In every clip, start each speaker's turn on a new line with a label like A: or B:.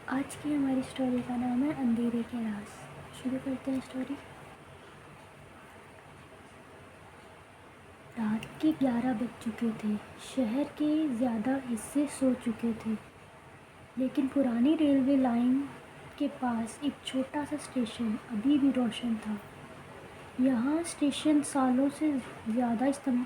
A: آج کی ہماری اسٹوری کا نام ہے اندھیرے کے راز۔ شروع کرتے ہیں اسٹوری۔ رات کے 11 بج چکے تھے۔ شہر کے زیادہ حصے سو چکے تھے، لیکن پرانی ریلوے لائن کے پاس ایک چھوٹا سا اسٹیشن ابھی بھی روشن تھا۔ یہ اسٹیشن سالوں سے زیادہ استعمال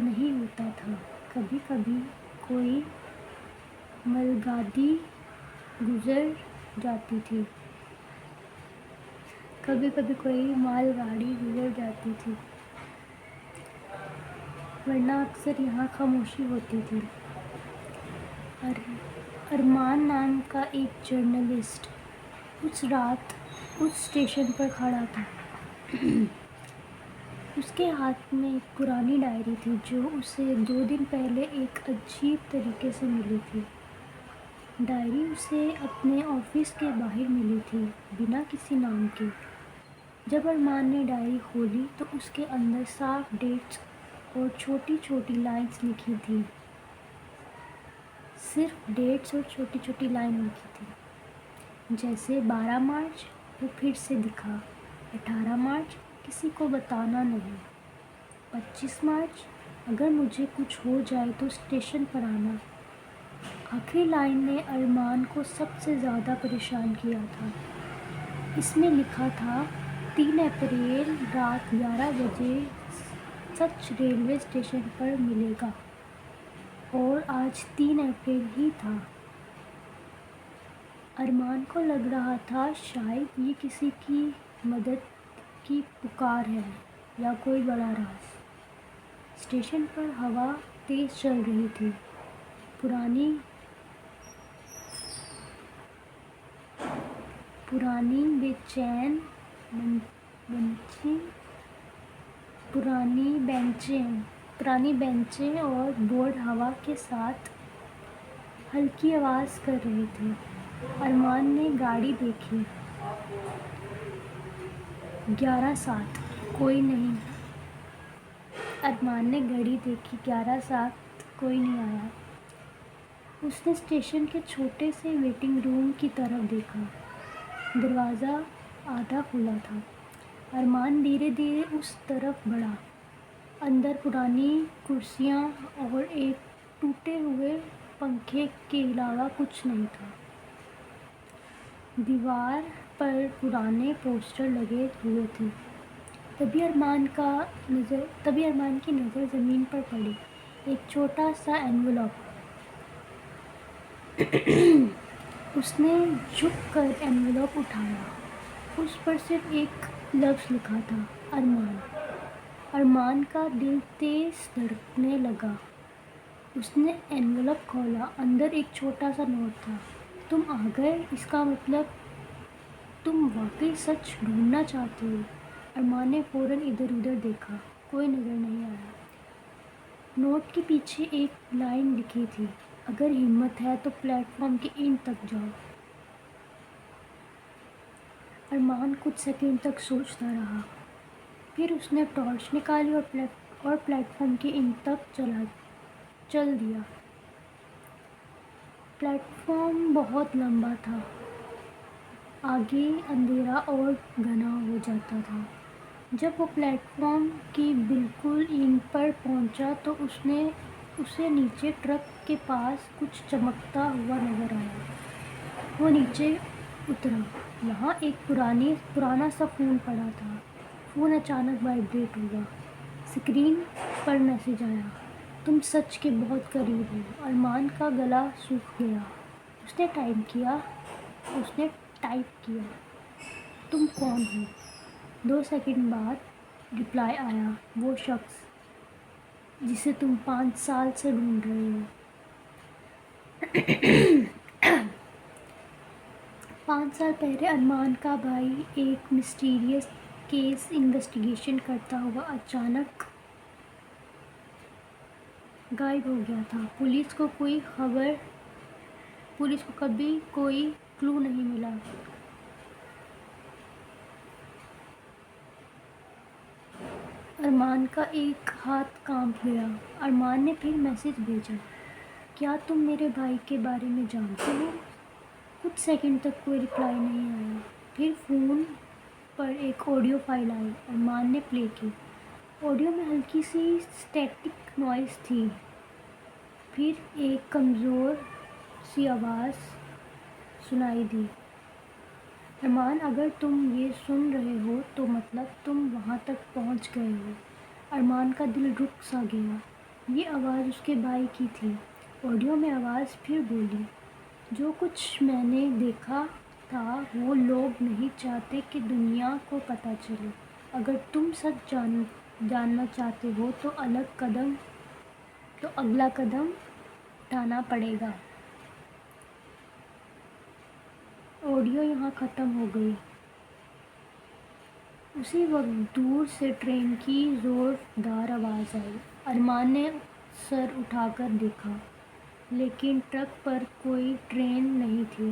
A: نہیں ہوتا تھا۔ کبھی کبھی کوئی مال گاڑی گزر جاتی تھی، ورنہ اکثر یہاں خاموشی ہوتی تھی۔ ارمان نام کا ایک جرنلسٹ اس رات اس اسٹیشن پر کھڑا تھا۔ اس کے ہاتھ میں ایک پرانی ڈائری تھی جو اسے 2 دن پہلے ایک عجیب طریقے سے ملی تھی۔ ڈائری اسے اپنے آفس کے باہر ملی تھی، بنا کسی نام کے۔ جب ارمان نے ڈائری کھولی تو اس کے اندر صاف ڈیٹس اور چھوٹی چھوٹی لائنز لکھی تھیں۔ صرف ڈیٹس اور چھوٹی چھوٹی لائن لکھی تھی، جیسے 12 مارچ وہ پھر سے دکھا، 18 مارچ کسی کو بتانا نہیں، 25 مارچ اگر مجھے کچھ ہو جائے تو اسٹیشن پر آنا۔ آخری لائن نے ارمان کو سب سے زیادہ پریشان کیا تھا۔ اس میں لکھا تھا، 3 اپریل رات 11 بجے سچ ریلوے اسٹیشن پر ملے گا۔ اور آج 3 اپریل ہی تھا۔ ارمان کو لگ رہا تھا شاید یہ کسی کی مدد کی پکار ہے یا کوئی بڑا راز۔ اسٹیشن پر ہوا تیز چل رہی تھی۔ پرانی بینچیں اور بورڈ ہوا کے ساتھ ہلکی آواز کر رہے تھے۔ ارمان نے گھڑی دیکھی، 11:07 کوئی نہیں آیا۔ اس نے اسٹیشن کے چھوٹے سے ویٹنگ روم کی طرف دیکھا۔ دروازہ آدھا کھلا تھا۔ ارمان دھیرے دھیرے اس طرف بڑھا۔ اندر پرانی کرسیاں اور ایک ٹوٹے ہوئے پنکھے کے علاوہ کچھ نہیں تھا۔ دیوار پر پرانے پوسٹر لگے ہوئے تھے۔ تبھی ارمان کی نظر زمین پر پڑی، ایک چھوٹا سا انویلوپ۔ اس نے جھک کر انویلوپ اٹھایا۔ اس پر صرف ایک لفظ لکھا تھا، ارمان۔ ارمان کا دل تیز دھڑکنے لگا۔ اس نے انویلوپ کھولا۔ اندر ایک چھوٹا سا نوٹ تھا، تم آ گئے، اس کا مطلب تم واقعی سچ ڈھونڈنا چاہتے ہو۔ ارمان نے فوراً ادھر ادھر دیکھا، کوئی نظر نہیں آیا۔ نوٹ کے پیچھے ایک لائن لکھی تھی، اگر ہمت ہے تو پلیٹ فارم کے اینڈ تک جاؤ۔ ارمان کچھ سیکنڈ تک سوچتا رہا، پھر اس نے ٹارچ نکالی اور پلیٹ فارم کے اینڈ تک چل دیا۔ پلیٹ فارم بہت لمبا تھا، آگے اندھیرا اور گھنا ہو جاتا تھا۔ جب وہ پلیٹ فارم کی بالکل اینڈ پر پہنچا تو اسے نیچے ٹریک کے پاس کچھ چمکتا ہوا نظر آیا۔ وہ نیچے اترا۔ وہاں ایک پرانا سا فون پڑا تھا۔ فون اچانک وائبریٹ ہوا۔ اسکرین پر میسج آیا، تم سچ کے بہت قریب ہو۔ ارمان کا گلا سوکھ گیا۔ اس نے ٹائپ کیا، تم کون ہو؟ 2 سیکنڈ بعد رپلائی آیا، وہ شخص جسے تم 5 سال سے ڈھونڈ رہے ہو۔ 5 سال پہلے ارمان کا بھائی ایک مسٹیریس کیس انویسٹیگیشن کرتا ہوا اچانک غائب ہو گیا تھا۔ پولیس کو کبھی کوئی کلو نہیں ملا۔ ارمان کا ایک ہاتھ کانپ گیا۔ ارمان نے پھر میسج بھیجا، کیا تم میرے بھائی کے بارے میں جانتے ہو؟ کچھ سیکنڈ تک کوئی رپلائی نہیں آیا۔ پھر فون پر ایک آڈیو فائل آئی۔ ارمان نے پلے کی۔ آڈیو میں ہلکی سی اسٹیٹک نوائز تھی۔ پھر ایک کمزور سی آواز سنائی دی، ارمان اگر تم یہ سن رہے ہو تو مطلب تم وہاں تک پہنچ گئے ہو۔ ارمان کا دل رک سا گیا۔ یہ آواز اس کے بھائی کی تھی۔ آڈیو میں آواز پھر بولی، جو کچھ میں نے دیکھا تھا وہ لوگ نہیں چاہتے کہ دنیا کو پتہ چلے۔ اگر تم سچ جاننا چاہتے ہو تو اگلا قدم اٹھانا پڑے گا۔ آڈیو یہاں ختم ہو گئی۔ اسی وقت دور سے ٹرین کی زوردار آواز آئی۔ ارمان نے سر اٹھا کر دیکھا، لیکن ٹریک پر کوئی ٹرین نہیں تھی،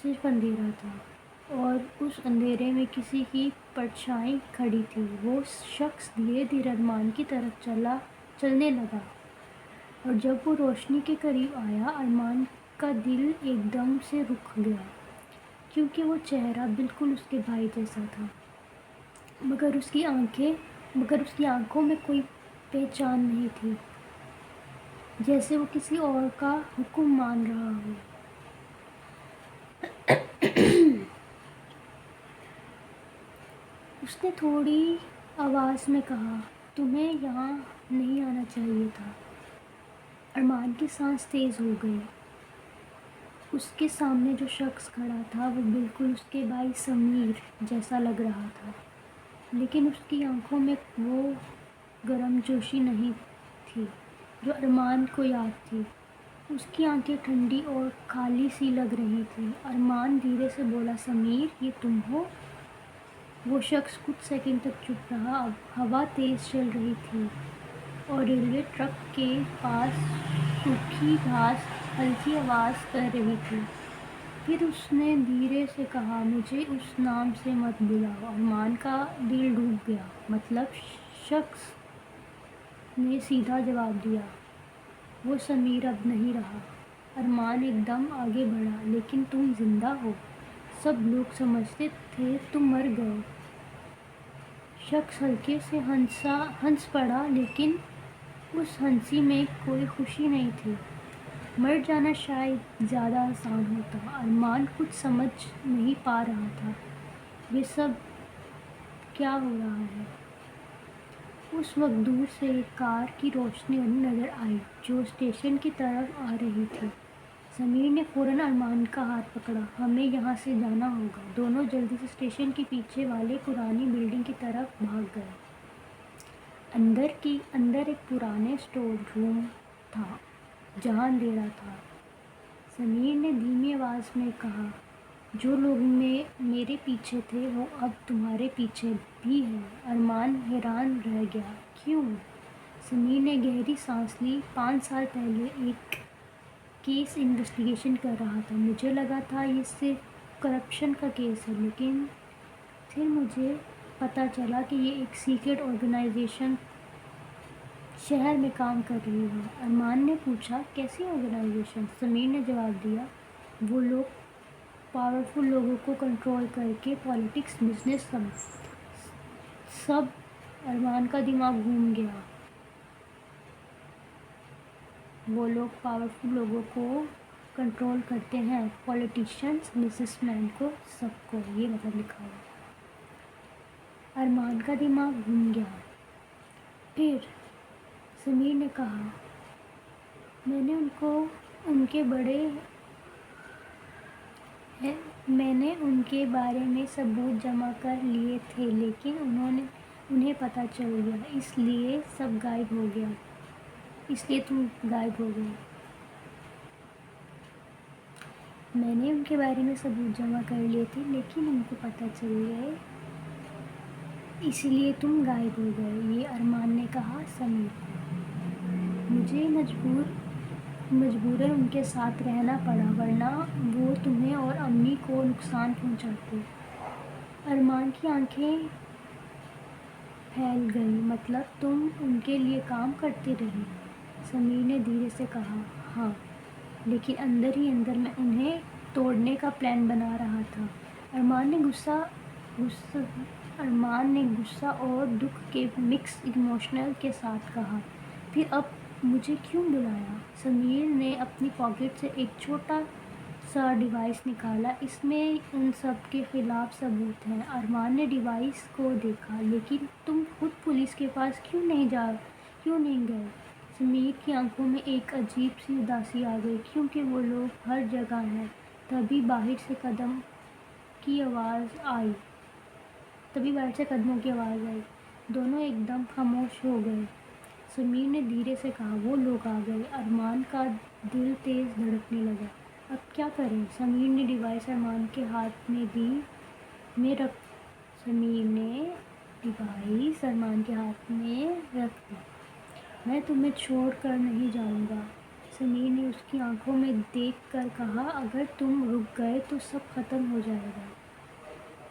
A: صرف اندھیرا تھا، اور اس اندھیرے میں کسی کی پرچھائی کھڑی تھی۔ وہ شخص دھیرے دھیرے ارمان کی طرف چلنے لگا، اور جب وہ روشنی کے قریب آیا، ارمان کا دل ایک دم سے رک گیا، کیونکہ وہ چہرہ بالکل اس کے بھائی جیسا تھا، مگر اس کی آنکھوں میں کوئی پہچان نہیں تھی، جیسے وہ کسی اور کا حکم مان رہا ہو۔ اس نے تھوڑی آواز میں کہا، تمہیں یہاں نہیں آنا چاہیے تھا۔ ارمان کی سانس تیز ہو گئی۔ اس کے سامنے جو شخص کھڑا تھا وہ بالکل اس کے بھائی سمیر جیسا لگ رہا تھا، لیکن اس کی آنکھوں میں وہ گرم جوشی نہیں تھی جو ارمان کو یاد تھی۔ اس کی آنکھیں ٹھنڈی اور خالی سی لگ رہی تھیں۔ ارمان دھیرے سے بولا، سمیر، یہ تم ہو؟ وہ شخص کچھ سیکنڈ تک چپ رہا۔ اب ہوا تیز چل رہی تھی اور ریلوے ٹریک کے پاس سوکھی گھاس ہلکی آواز کر رہی تھی۔ پھر اس نے دھیرے سے کہا، مجھے اس نام سے مت بلاؤ۔ ارمان کا دل ڈوب گیا۔ مطلب؟ شخص نے سیدھا جواب دیا، وہ سمیر اب نہیں رہا۔ ارمان ایک دم آگے بڑھا، لیکن تم زندہ ہو، سب لوگ سمجھتے تھے تم مر گئے۔ شخص ہلکے سے ہنس پڑا، لیکن اس ہنسی میں کوئی خوشی نہیں تھی۔ مر جانا شاید زیادہ آسان ہوتا۔ ارمان کچھ سمجھ نہیں پا رہا تھا، یہ سب کیا ہو رہا ہے۔ اس وقت دور سے ایک کار کی روشنی نظر آئی جو اسٹیشن کی طرف آ رہی تھی۔ سمیر نے فوراً ارمان کا ہاتھ پکڑا، ہمیں یہاں سے جانا ہوگا۔ دونوں جلدی سے اسٹیشن کے پیچھے والے پرانی بلڈنگ کی طرف بھاگ گئے۔ اندر ایک پرانے اسٹور روم تھا جہاں اندھیرا تھا۔ سمیر نے دھیمی آواز میں کہا، جو لوگ میرے پیچھے تھے وہ اب تمہارے پیچھے بھی ہیں۔ ارمان حیران رہ گیا، کیوں؟ سمیر نے گہری سانس لی، 5 سال پہلے ایک کیس انویسٹیگیشن کر رہا تھا، مجھے لگا تھا یہ صرف کرپشن کا کیس ہے، لیکن پھر مجھے پتہ چلا کہ یہ ایک سیکرٹ آرگنائزیشن شہر میں کام کر رہی ہے۔ ارمان نے پوچھا، کیسی آرگنائزیشن؟ سمیر نے جواب دیا، وہ لوگ پاورفل لوگوں کو کنٹرول کر کے پالیٹکس، بزنس، سب۔ ارمان کا دماغ گھوم گیا۔ وہ لوگ پاورفل لوگوں کو کنٹرول کرتے ہیں، پولیٹیشنز، بزنس مین کو، سب کو، یہ مطلب لکھا ہوا۔ ارمان کا دماغ گھوم گیا۔ پھر سمیر نے کہا، میں نے ان کے بارے میں ثبوت جمع کر لیے تھے، لیکن انہیں پتہ چل گیا، اس لیے تم غائب ہو گئے۔ میں نے ان کے بارے میں ثبوت جمع کر لیے تھے، لیکن ان کو پتہ چل گئے، اس لیے تم غائب ہو گئے۔ یہ ارمان نے کہا سمیر کو۔ مجھے مجبوراً ان کے ساتھ رہنا پڑا، ورنہ وہ تمہیں اور امی کو نقصان پہنچاتے۔ ارمان کی آنکھیں پھیل گئی۔ مطلب تم ان کے لیے کام کرتے رہے؟ سمیر نے دھیرے سے کہا، ہاں، لیکن اندر ہی اندر میں انہیں توڑنے کا پلان بنا رہا تھا۔ ارمان نے غصہ اور دکھ کے مکس ایموشن کے ساتھ کہا، پھر اب مجھے کیوں بلایا؟ سمیر نے اپنی پاکٹ سے ایک چھوٹا سا ڈیوائس نکالا، اس میں ان سب کے خلاف ثبوت ہیں۔ ارمان نے ڈیوائس کو دیکھا، لیکن تم خود پولیس کے پاس کیوں نہیں گئے؟ سمیر کی آنکھوں میں ایک عجیب سی اداسی آ گئی، کیونکہ وہ لوگ ہر جگہ ہیں۔ تبھی باہر سے قدموں کی آواز آئی۔ دونوں ایک دم خاموش ہو گئے۔ سمیر نے دھیرے سے کہا، وہ لوگ آ گئے۔ ارمان کا دل تیز دھڑکنے لگا۔ اب کیا کریں؟ سمیر نے ڈیوائس ارمان کے ہاتھ میں رکھ دی۔ میں تمہیں چھوڑ کر نہیں جاؤں گا۔ سمیر نے اس کی آنکھوں میں دیکھ کر کہا، اگر تم رک گئے تو سب ختم ہو جائے گا۔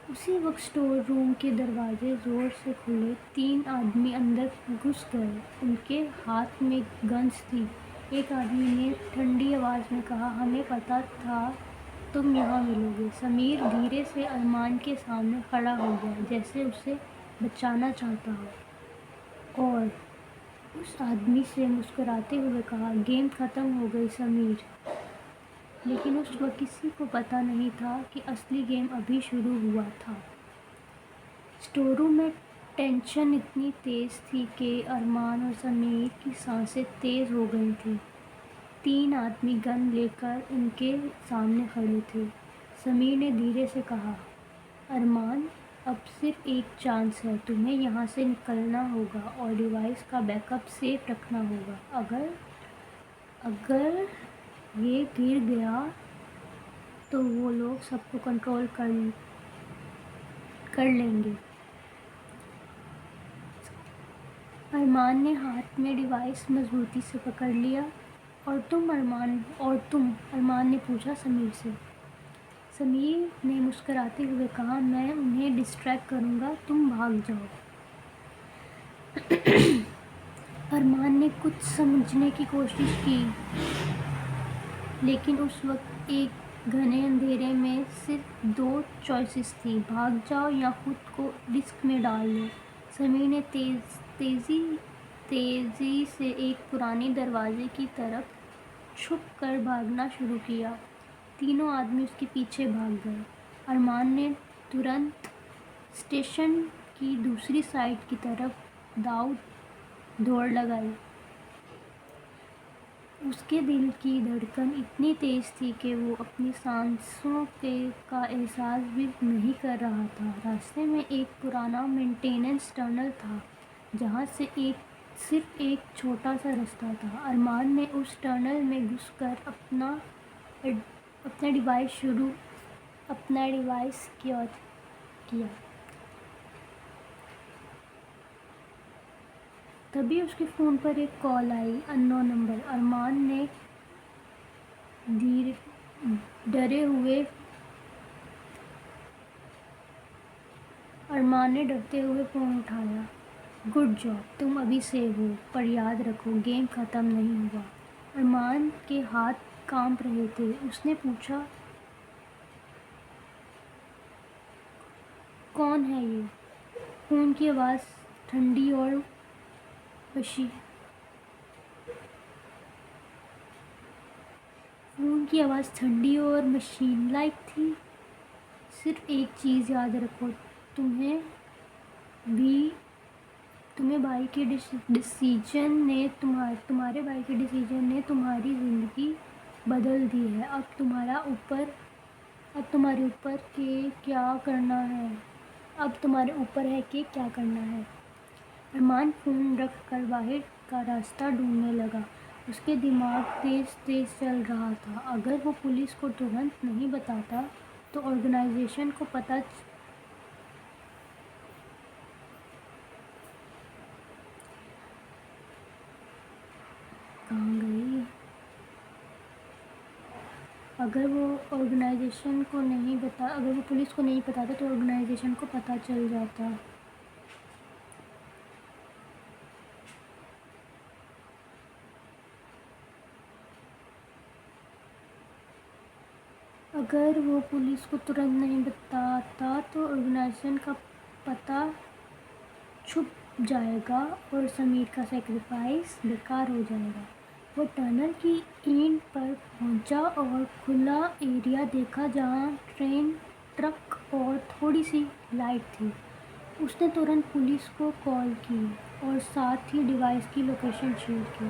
A: اسی وقت اسٹور روم کے دروازے زور سے کھلے، 3 آدمی اندر گھس گئے۔ ان کے ہاتھ میں گنز تھی۔ ایک آدمی نے ٹھنڈی آواز میں کہا، ہمیں پتہ تھا تم یہاں ملو گے۔ سمیر دھیرے سے ارمان کے سامنے کھڑا ہو گیا، جیسے اسے بچانا چاہتا ہو، اور اس آدمی سے مسکراتے ہوئے کہا، گیم ختم ہو گئی سمیر۔ لیکن اس وقت کسی کو پتہ نہیں تھا کہ اصلی گیم ابھی شروع ہوا تھا۔ اسٹور روم میں ٹینشن اتنی تیز تھی کہ ارمان اور سمیر کی سانسیں تیز ہو گئی تھیں۔ 3 آدمی گن لے کر ان کے سامنے کھڑے تھے۔ سمیر نے دھیرے سے کہا، ارمان، اب صرف ایک چانس ہے، تمہیں یہاں سے نکلنا ہوگا اور ڈیوائس کا بیک اپ سیف رکھنا ہوگا۔ اگر یہ گر گیا تو وہ لوگ سب کو کنٹرول کر لیں گے۔ ارمان نے ہاتھ میں ڈیوائس مضبوطی سے پکڑ لیا۔ اور تم ارمان نے پوچھا سمیر سے۔ سمیر نے مسکراتے ہوئے کہا، میں انہیں ڈسٹریکٹ کروں گا، تم بھاگ جاؤ۔ ارمان نے کچھ سمجھنے کی کوشش کی، لیکن اس وقت ایک گھنے اندھیرے میں صرف 2 چوائسز تھیں، بھاگ جاؤ یا خود کو رسک میں ڈال دو۔ سمیر نے تیزی سے ایک پرانے دروازے کی طرف چھپ کر بھاگنا شروع کیا۔ تینوں آدمی اس کے پیچھے بھاگ گئے۔ ارمان نے ترنت اسٹیشن کی دوسری سائڈ کی طرف دوڑ لگائی۔ اس کے دل کی دھڑکن اتنی تیز تھی کہ وہ اپنی سانسوں کا احساس بھی نہیں کر رہا تھا۔ راستے میں ایک پرانا مینٹیننس ٹنل تھا، جہاں سے صرف ایک چھوٹا سا رستہ تھا۔ ارمان نے اس ٹنل میں گھس کر اپنا ڈیوائس سیکیور کیا۔ تبھی اس کے فون پر ایک کال آئی، ان نون نمبر۔ ارمان نے ڈرتے ہوئے فون اٹھایا۔ گڈ جاب، تم ابھی سیو ہو، پر یاد رکھو گیم ختم نہیں ہوا۔ ارمان کے ہاتھ کانپ رہے تھے۔ اس نے پوچھا، کون ہے یہ؟ فون کی آواز ٹھنڈی اور مشین لائک تھی۔ صرف ایک چیز یاد رکھو، تمہارے بھائی کے ڈیسیجن نے تمہاری زندگی بدل دی ہے۔ اب تمہارے اوپر ہے کہ کیا کرنا ہے۔ ارمان فون رکھ کر باہر کا راستہ ڈھونڈنے لگا۔ اس کا دماغ تیز چل رہا تھا۔ اگر وہ پولیس کو ترنت نہیں بتاتا تو آرگنائزیشن کو پتہ چل جاتا۔ اگر وہ پولیس کو ترنت نہیں بتاتا تو آرگنائزیشن کا پتہ چھپ جائے گا اور سمیر کا سیکریفائس بیکار ہو جائے گا۔ وہ ٹنل کی اینڈ پر پہنچا اور کھلا ایریا دیکھا جہاں ٹرین، ٹرک اور تھوڑی سی لائٹ تھی۔ اس نے ترنت پولیس کو کال کی اور ساتھ ہی ڈیوائس کی لوکیشن شیئر کی۔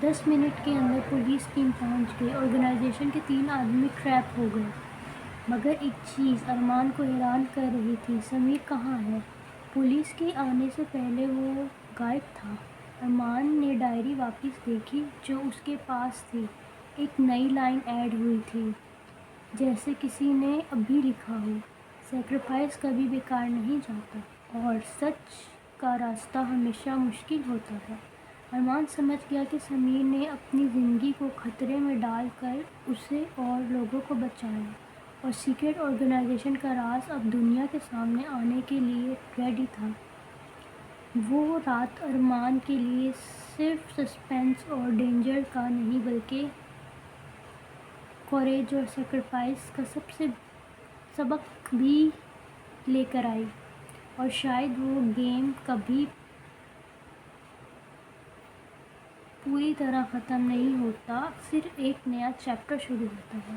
A: 10 منٹ کے اندر پولیس ٹیم پہنچ گئی۔ آرگنائزیشن کے 3 آدمی ٹریپ ہو گئے، مگر ایک چیز ارمان کو حیران کر رہی تھی، سمیر کہاں ہے؟ پولیس کے آنے سے پہلے وہ غائب تھا۔ ارمان نے ڈائری واپس دیکھی جو اس کے پاس تھی۔ ایک نئی لائن ایڈ ہوئی تھی، جیسے کسی نے ابھی لکھا ہو، سیکریفائس کبھی بیکار نہیں جاتا اور سچ کا راستہ ہمیشہ مشکل ہوتا ہے۔ ارمان سمجھ گیا کہ سمیر نے اپنی زندگی کو خطرے میں ڈال کر اسے اور لوگوں کو بچایا، اور سیکرٹ آرگنائزیشن کا راز اب دنیا کے سامنے آنے کے لیے ریڈی تھا۔ وہ رات ارمان کے لیے صرف سسپینس اور ڈینجر کا نہیں بلکہ کوریج اور سیکریفائس کا سبق بھی لے کر آئی، اور شاید وہ گیم کبھی پوری طرح ختم نہیں ہوتا، صرف ایک نیا چیپٹر شروع ہوتا ہے۔